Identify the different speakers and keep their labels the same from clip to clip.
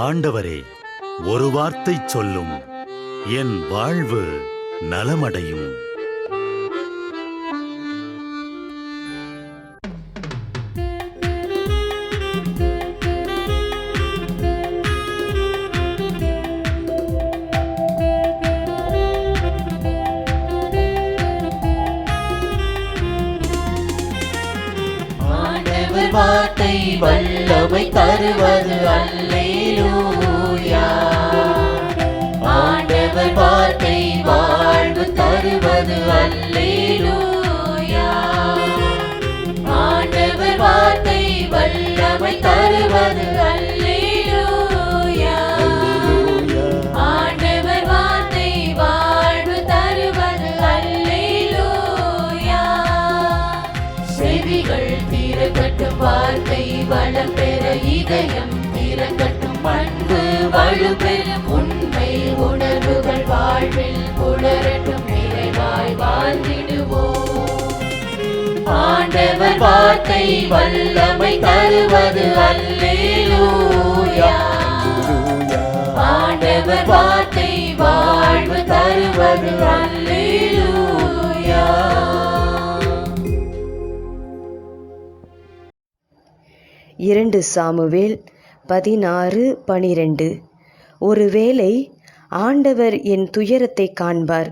Speaker 1: ஆண்டவரே, ஒரு வார்த்தை சொல்லும், என் வாழ்வு நலமடையும்.
Speaker 2: வார்த்தை வல்லமை தருவது அல்லேலூயா. ஆண்டவர் வார்த்தை வாழ்வு தருவது அல்லேலூயா. ஆண்டவர் வார்த்தை வல்லமை தருவது அல்லேலூயா. ஆண்டவர் வார்த்தை வாழ்வு தருவது அல்லேலூயா. செவிகள் திறக்கட்டும், வார்த்தை வளம் பெற இதயம் திறக்கட்டும், அன்பு வலுப்பெறும், உண்மை உணர்வுகள் வாழ்வில் புலரட்டும், நிறைவாய் வாழ்ந்திடுவோம். ஆண்டவர் வார்த்தை வல்லமை தருவது அல்லேலூயா. ஆண்டவர் வார்த்தை வாழ்வு தருவது அல்லேலூயா.
Speaker 3: இரண்டு சாமுவேல் 16:12. ஒருவேளை ஆண்டவர் என் துயரத்தை காண்பார்,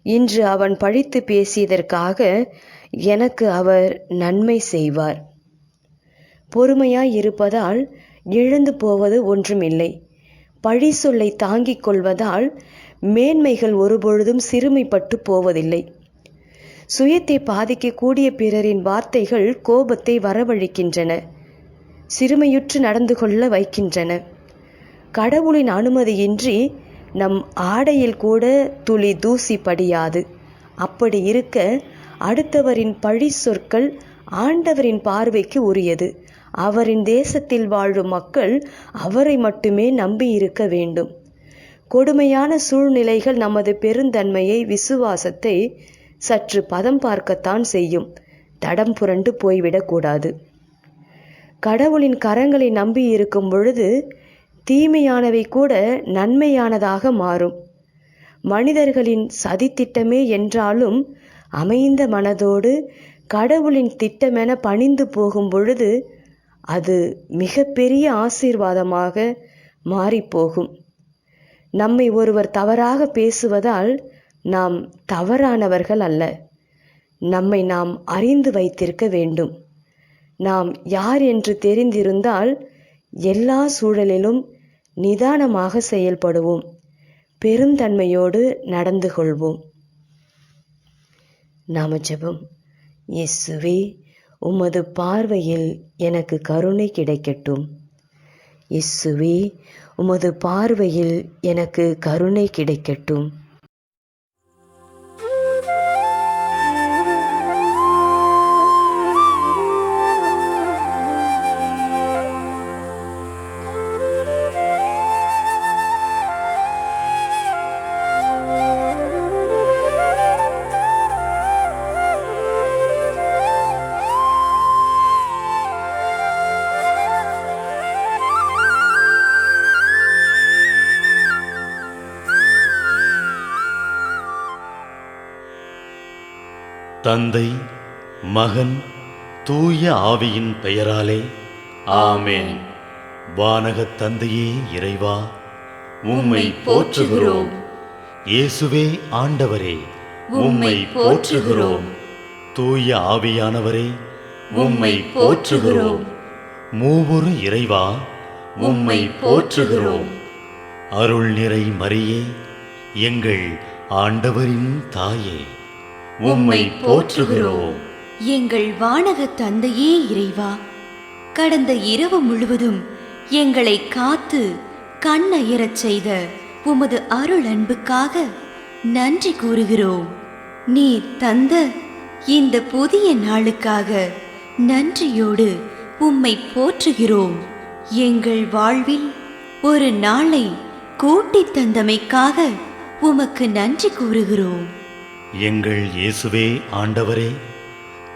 Speaker 3: இன்று அவன் பழித்து பேசியதற்காக எனக்கு அவர் நன்மை செய்வார். பொறுமையாய் இருப்பதால் இழந்து போவது ஒன்றுமில்லை. பழி சொல்லை தாங்கிக் கொள்வதால் மேன்மைகள் ஒருபொழுதும் சிறுமைப்பட்டு போவதில்லை. சுயத்தை பாதிக்கக்கூடிய பிறரின் வார்த்தைகள் கோபத்தை வரவழைக்கின்றன, சிறுமையுற்று நடந்து கொள்ள வைக்கின்றன. கடவுளின் அனுமதியின்றி நம் ஆடையில் கூட துளி தூசி படியாது. அப்படி இருக்க அடுத்தவரின் பழி சொற்கள் ஆண்டவரின் பார்வைக்கு உரியது. அவரின் தேசத்தில் வாழும் மக்கள் அவரை மட்டுமே நம்பி இருக்க வேண்டும். கொடுமையான சூழ்நிலைகள் நமது பெருந்தன்மையை, விசுவாசத்தை சற்று பதம் பார்க்கத்தான் செய்யும். தடம் புரண்டு போய்விடக்கூடாது. கடவுளின் கரங்களை நம்பி இருக்கும் பொழுது தீமையானவை கூட நன்மையானதாக மாறும். மனிதர்களின் சதித்திட்டமே என்றாலும் அமைந்த மனதோடு கடவுளின் திட்டமென பணிந்து போகும் பொழுது அது மிக பெரிய ஆசீர்வாதமாக மாறிப்போகும். நம்மை ஒருவர் தவறாக பேசுவதால் நாம் தவறானவர்கள் அல்ல. நம்மை நாம் அறிந்து வைத்திருக்க வேண்டும். நாம் யார் என்று தெரிந்திருந்தால் எல்லா சூழலிலும் நிதானமாக செயல்படுவோம், பெருந்தன்மையோடு நடந்து கொள்வோம். நாம ஜெபம். இயேசுவே, உமது பார்வையில் எனக்கு கருணை கிடைக்கட்டும். இயேசுவே, உமது பார்வையில் எனக்கு கருணை கிடைக்கட்டும்.
Speaker 1: தந்தை, மகன், தூய ஆவியின் பெயராலே ஆமென். வானகத் தந்தையே இறைவா, உம்மை போற்றுகிறோம். இயேசுவே ஆண்டவரே, உம்மை போற்றுகிறோம். தூய ஆவியானவரே, உம்மை போற்றுகிறோம். மூவொரு இறைவா, உம்மை போற்றுகிறோம். அருள் நிறை மரியே, எங்கள் ஆண்டவரின் தாயே, உம்மை போற்றுகிறோம்.
Speaker 4: எங்கள் வானக தந்தையே இறைவா, கடந்த இரவு முழுவதும் எங்களை காத்து கண்ணயரச் செய்த உமது அருள் அன்புக்காக நன்றி கூறுகிறோம். நீர் தந்த இந்த புதிய நாளுக்காக நன்றியோடு உம்மை போற்றுகிறோம். எங்கள் வாழ்வில் ஒரு நாளை கூட்டித் தந்தமைக்காக உமக்கு நன்றி கூறுகிறோம்.
Speaker 1: எங்கள் இயேசுவே ஆண்டவரே,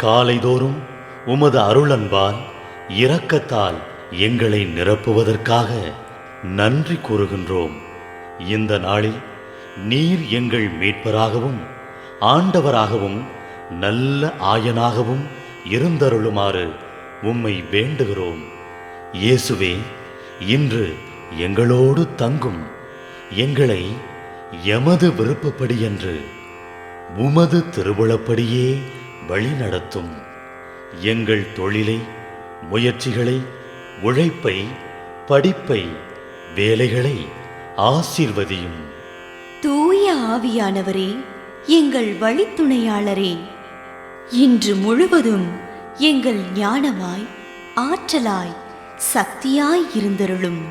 Speaker 1: காலைதோறும் உமது அருளன்பால் இரக்கத்தால் எங்களை நிரப்புவதற்காக நன்றி கூறுகின்றோம். இந்த நாளில் நீர் எங்கள் மீட்பராகவும் ஆண்டவராகவும் நல்ல ஆயனாகவும் இருந்தருளுமாறு உம்மை வேண்டுகிறோம். இயேசுவே, இன்று எங்களோடு தங்கும். எங்களை எமது விருப்பப்படியன்று உமது திருவுளப்படியே வழிநடத்தும். எங்கள் தொழிலை, முயற்சிகளை, உழைப்பை, படிப்பை, வேலைகளை ஆசீர்வதியும்.
Speaker 4: தூய ஆவியானவரே, எங்கள் வழித்துணையாளரே, இன்று முழுவதும் எங்கள் ஞானமாய், ஆற்றலாய், சக்தியாய் இருந்தருளும்.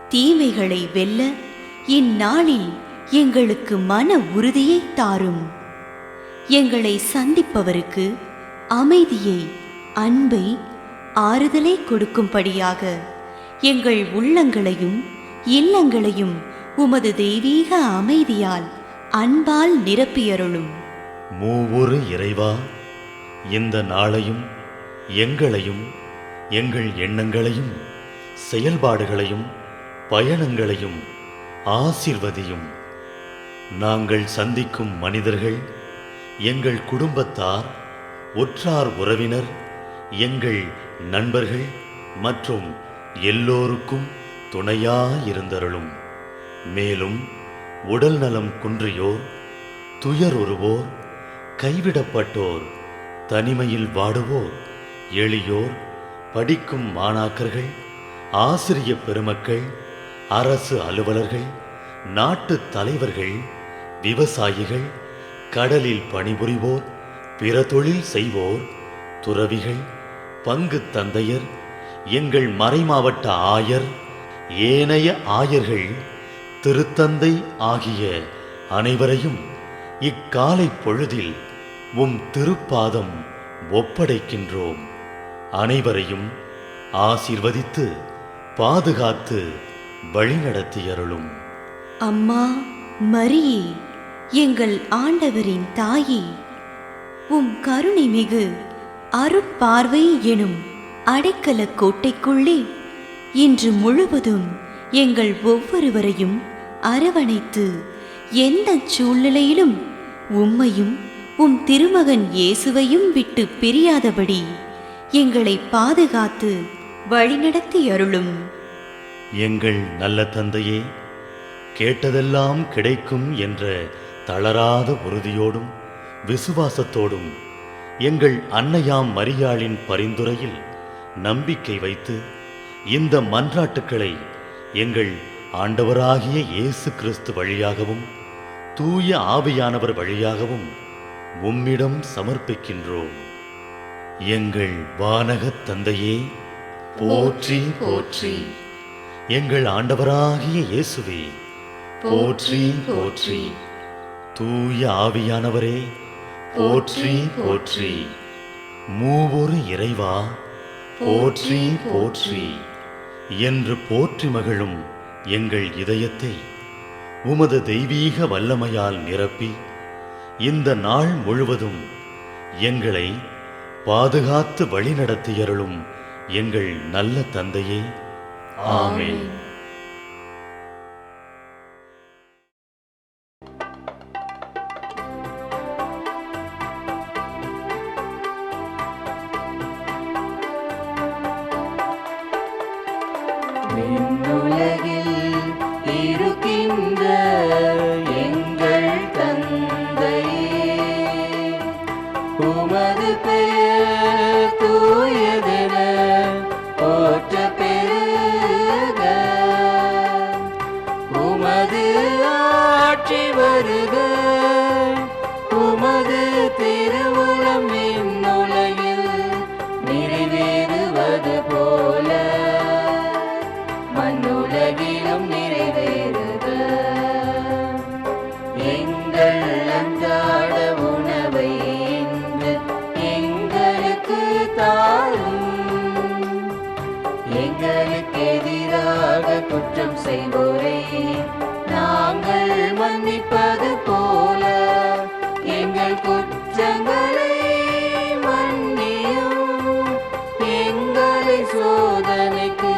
Speaker 4: தீமைகளை வெல்ல இந்நாளில் எங்களுக்கு மன உறுதியை தாரும். எங்களை சந்திப்பவருக்கு அமைதியை, அன்பை, ஆறுதலை கொடுக்கும்படியாக எங்கள் உள்ளங்களையும் இல்லங்களையும் உமது தெய்வீக அமைதியால், அன்பால் நிரப்பியருளும்.
Speaker 1: மூவொரு இறைவா, இந்த நாளையும் எங்களையும் எங்கள் எண்ணங்களையும் செயல்பாடுகளையும் பயணங்களையும் ஆசீர்வதியும். நாங்கள் சந்திக்கும் மனிதர்கள், எங்கள் குடும்பத்தார், உற்றார் உறவினர், எங்கள் நண்பர்கள் மற்றும் எல்லோருக்கும் துணையாயிருந்தருளும். மேலும் உடல் நலம் குன்றியோர், துயருறுவோர், கைவிடப்பட்டோர், தனிமையில் வாடுவோர், எளியோர், படிக்கும் மாணாக்கர்கள், ஆசிரிய பெருமக்கள், அரசு அலுவலர்கள், நாட்டு தலைவர்கள், விவசாயிகள், கடலில் பணிபுரிவோர், பிற தொழில் செய்வோர், துறவிகள், பங்கு தந்தையர், எங்கள் மறைமாவட்ட ஆயர், ஏனைய ஆயர்கள், திருத்தந்தை ஆகிய அனைவரையும் இக்காலை பொழுதில் உம் திருப்பாதம் ஒப்படைக்கின்றோம். அனைவரையும் ஆசீர்வதித்து பாதுகாத்து வழிநடத்தியருளும்.
Speaker 4: அம்மா மரியே, எங்கள் ஆண்டவரின் தாயே, உம் கருணை மிகு அருட்பார்வை எனும் அடைக்கல கோட்டைக்குள்ளே இன்று முழுவதும் எங்கள் ஒவ்வொருவரையும் அரவணைத்து எந்த சூழ்நிலையிலும் உம்மையும் உம் திருமகன் இயேசுவையும் விட்டு பிரியாதபடி எங்களை பாதுகாத்து வழிநடத்தி அருளும்.
Speaker 1: எங்கள் நல்ல தந்தையே, கேட்டதெல்லாம் கிடைக்கும் என்ற தளராத உறுதியோடும் விசுவாசத்தோடும் எங்கள் அன்னையாம் மரியாளின் பரிந்துரையில் நம்பிக்கை வைத்து இந்த மன்றாட்டுக்களை எங்கள் ஆண்டவராகிய இயேசு கிறிஸ்து வழியாகவும் தூய ஆவியானவர் வழியாகவும் உம்மிடம் சமர்ப்பிக்கின்றோம். எங்கள் வானகத் தந்தையே, போற்றி போற்றி. எங்கள் ஆண்டவராகிய இயேசுவே, போற்றி போற்றி. தூய ஆவியானவரே, போற்றி போற்றி. மூவொரு இறைவா, போற்றி போற்றி என்று போற்றி மகிழும் எங்கள் இதயத்தை உமது தெய்வீக வல்லமையால் நிரப்பி இந்த நாள் முழுவதும் எங்களை பாதுகாத்து வழிநடத்தியருளும் எங்கள் நல்ல தந்தையே, ஆமென்.
Speaker 2: விண்ணுலகில் இருக்கின்ற எங்கள் தந்தையே, உமது பெயர் தூயதென போற்ற பெருக. உமது ஆட்சி வருக. உமது திருவுளம் விண்ணுலகில் நிறைவேறுவது போல மண்ணுலகிலும் நிறைவேறுக. எங்கள் அன்றாட உணவை இன்று எங்களுக்கு தாரும். எங்களுக்கு எதிராக குற்றம் செய்வோரை நாங்கள் மன்னிப்பது போல எங்கள் குற்றங்களை மன்னியும். எங்களை சோதனைக்கு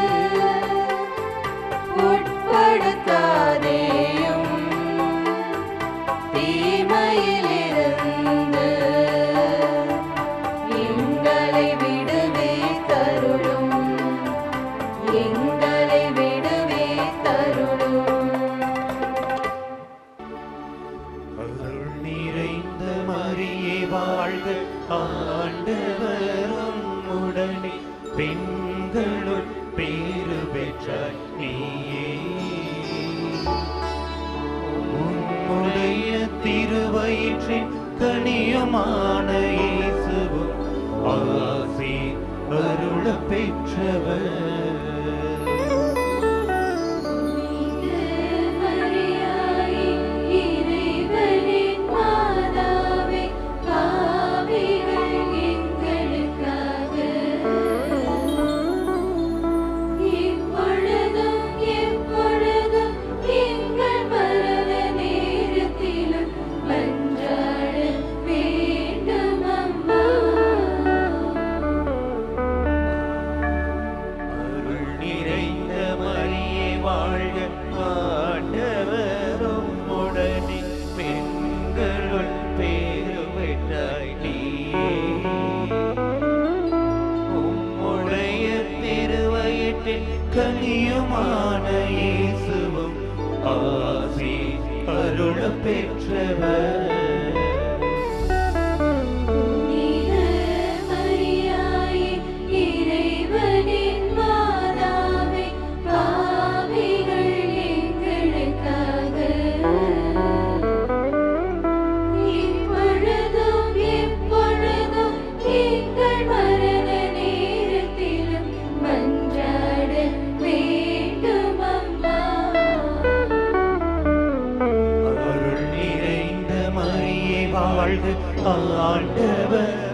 Speaker 2: எங்களை விடுவே தருளும்.
Speaker 5: அருள் நிறைந்த மரியே வாழ்க, ஆண்டவரும் உடனே பெண்களுள் பேறு பெற்றாய் நீயே. உம்முடைய திருவயிற்றின் கனியுமான இயேசுவும் ஆசி அருள பெற்றவர்.
Speaker 2: மரியாயே இறைவனின் மாதாவே, பாவிகள் எங்களுக்காக இப்பொழுதும் எப்பொழுதும் எங்கள் மரண நேரத்திலும் மன்றாட வேண்டும் அம்மா.
Speaker 5: அருள் நிறைந்த மரியே வாழ்க, ஆண்டவரும் உடனே பெண்களுள் பேறு பெற்றாய் நீயே. உம்முடைய திருவயிற்றின் கனியுமான இயேசுவும் ஆசி அருள பெற்றவர்.
Speaker 2: புனித மரியாயே இறைவனின் மாதாவே, பாவிகள் எங்களுக்காக இப்பொழுதும் எப்பொழுதும் எங்கள் மரண நேரத்திலும் மன்றாட வேண்டும் அம்மா.
Speaker 5: அருள் நிறைந்த மரியே வாழ்க, ஆண்டவர்